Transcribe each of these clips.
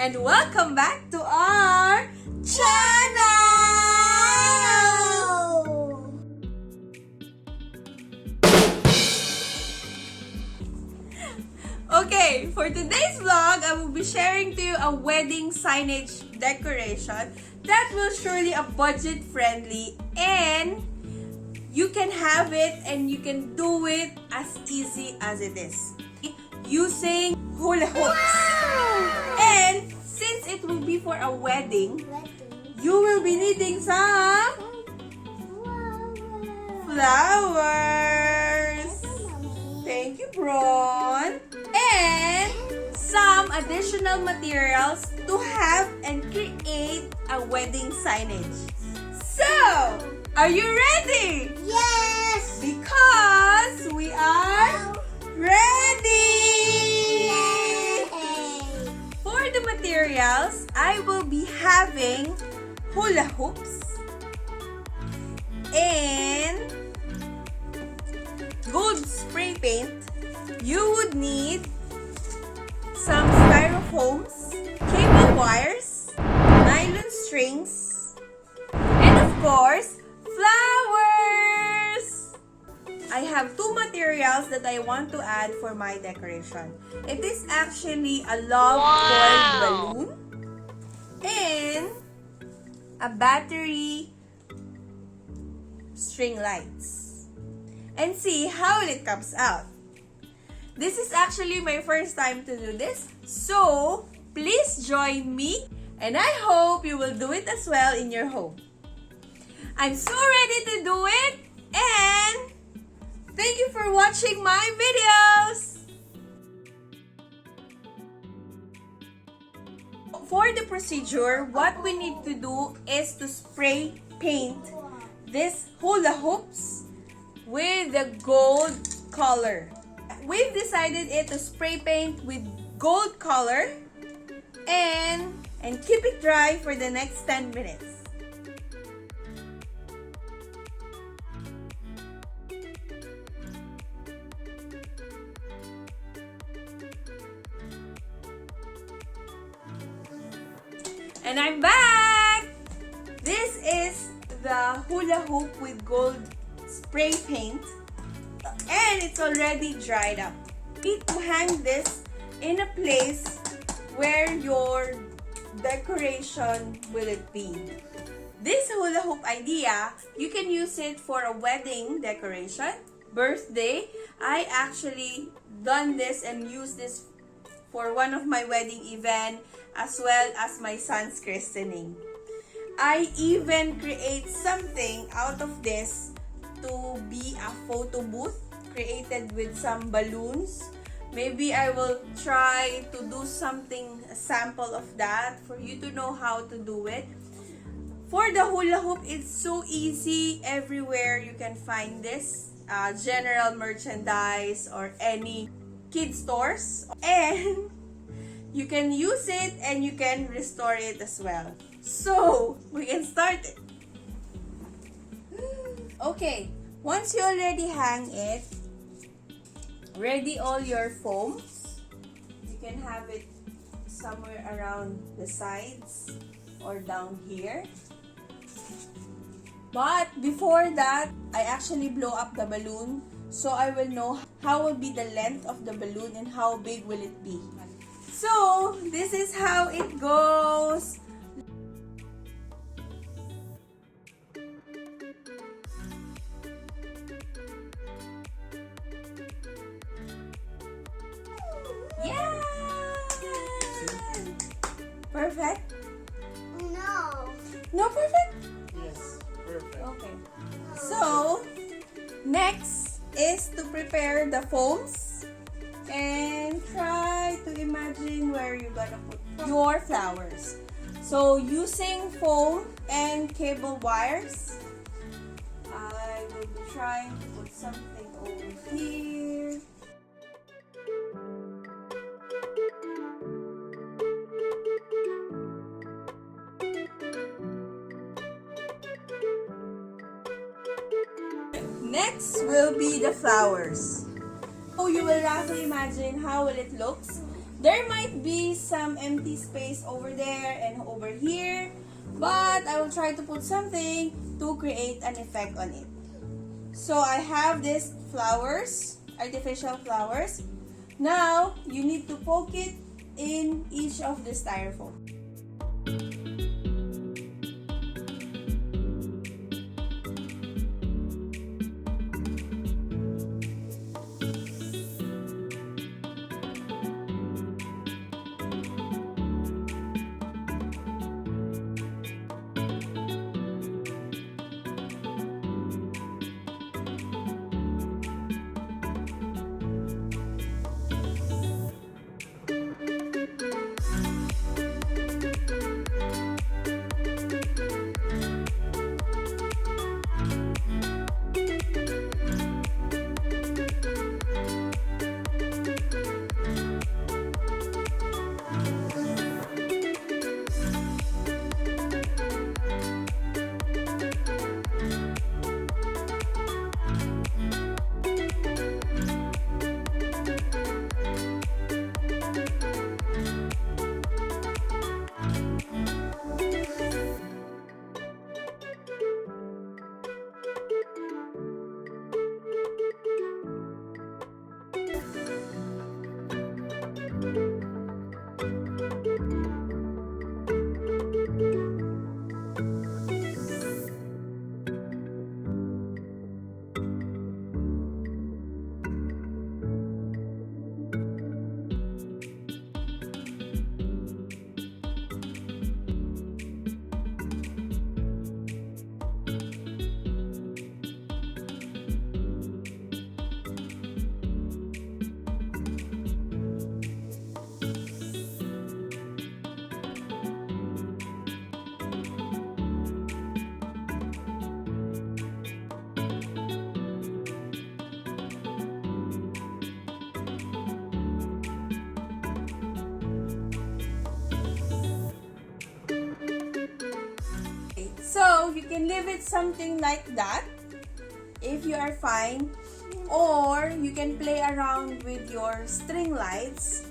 and welcome back to our channel! Okay, for today's vlog, I will be sharing to you a wedding signage decoration that will surely be budget-friendly and you can have it and you can do it as easy as it is. Using hula hoops. And since it will be for a wedding, you will be needing some flowers. Thank you, Bron. And some additional materials to have and create a wedding signage. So, are you ready? Yes! Because we are ready! Yay! For the materials, I will be having hula hoops and gold spray paint. You would need some styrofoams, cable wires, nylon strings, and of course, flowers! I have two materials that I want to add for my decoration. It is actually a love foil balloon and a battery string lights. And see how it comes out. This is actually my first time to do this, so please join me and I hope you will do it as well in your home. I'm so ready to do it and thank you for watching my videos! For the procedure, what we need to do is to spray paint this hula hoops with the gold color. We've decided to spray paint with gold color and keep it dry for the next 10 minutes. And I'm back! This is the hula hoop with gold spray paint and it's already dried up. You need to hang this in a place where your decoration will it be. This hula hoop idea, you can use it for a wedding decoration, birthday. I actually done this and used this for one of my wedding event as well as my son's christening. I even create something out of this to be a photo booth created with some balloons. Maybe I will try to do something, a sample of that for you to know how to do it. For the hula hoop, it's so easy. Everywhere you can find this. General merchandise or any kid stores. And you can use it and you can restore it as well. So, we can start it. Okay, once you already hang it, ready all your foams. You can have it somewhere around the sides or down here. But before that, I actually blow up the balloon so I will know how will be the length of the balloon and how big will it be. So, this is how it goes. Yeah! Perfect? No. No perfect? Yes, perfect. Okay. So, next is to prepare the foams and try to imagine where you're gonna put your flowers. So, using foam and cable wires, I will be trying to put something over here. Next will be the flowers. So you will roughly imagine how will it looks There might be some empty space over there and over here, but I will try to put something to create an effect on it. So I have these flowers, artificial flowers. Now, you need to poke it in each of the styrofoam. So, you can leave it something like that if you are fine, or you can play around with your string lights.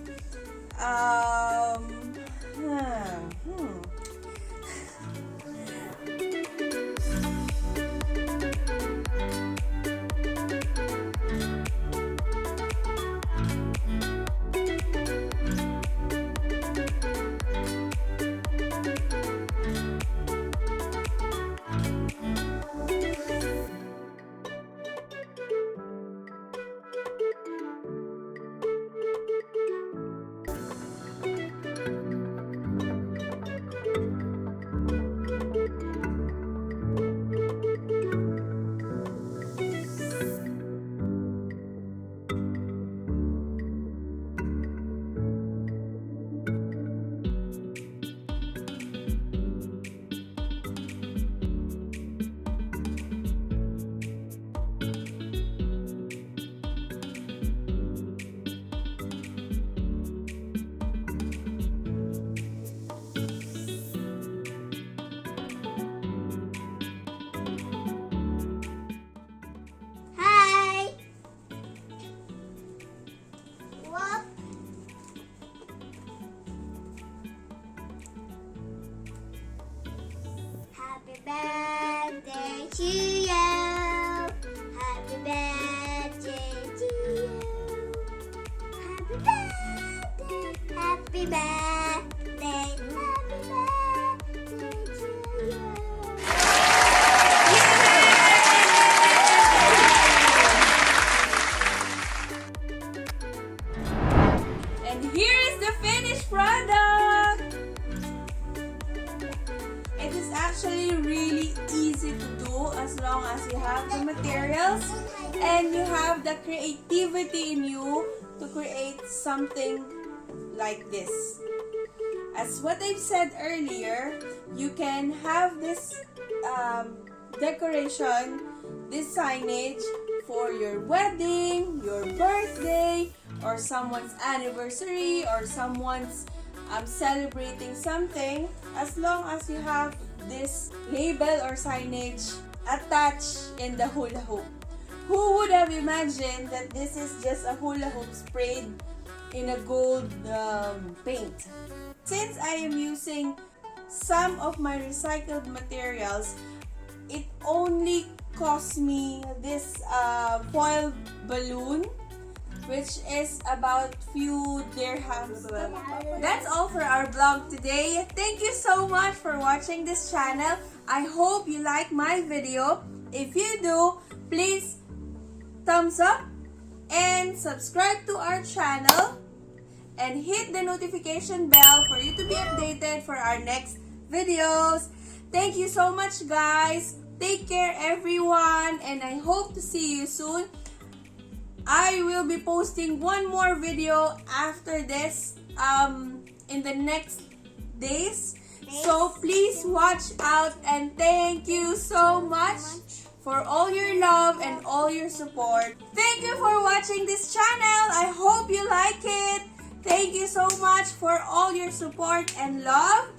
Hi. What? Happy birthday to you. Happy birthday to you. Happy birthday. Happy birthday. Happy birthday to you. And here is the finished product! It is actually really easy to do as long as you have the materials and you have the creativity in you to create something like this. As what I've said earlier, you can have this decoration, this signage for your wedding, your birthday, or someone's anniversary, or someone's celebrating something, as long as you have this label or signage attached in the hula hoop. Who would have imagined that this is just a hula hoop sprayed in a gold paint. Since I am using some of my recycled materials, it only cost me this foil balloon, which is about few dirhams. That's all for our vlog today. Thank you so much for watching this channel. I hope you like my video. If you do, please thumbs up and subscribe to our channel and hit the notification bell for you to be updated for our next videos. Thank you so much, guys. Take care, everyone, and I hope to see you soon. I will be posting one more video after this in the next days. So please watch out, and thank you so much for all your love and all your support. Thank you for watching this channel. I hope you like it. Thank you so much for all your support and love.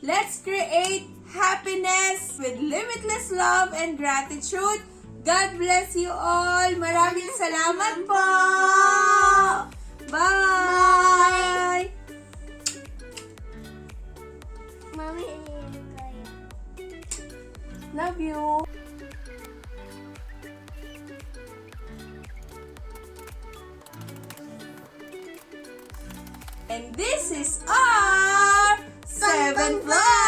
Let's create happiness with limitless love and gratitude. God bless you all. Maraming salamat po. Bye. Mommy, hindi kaya. Love you. And this is our 7th vlog.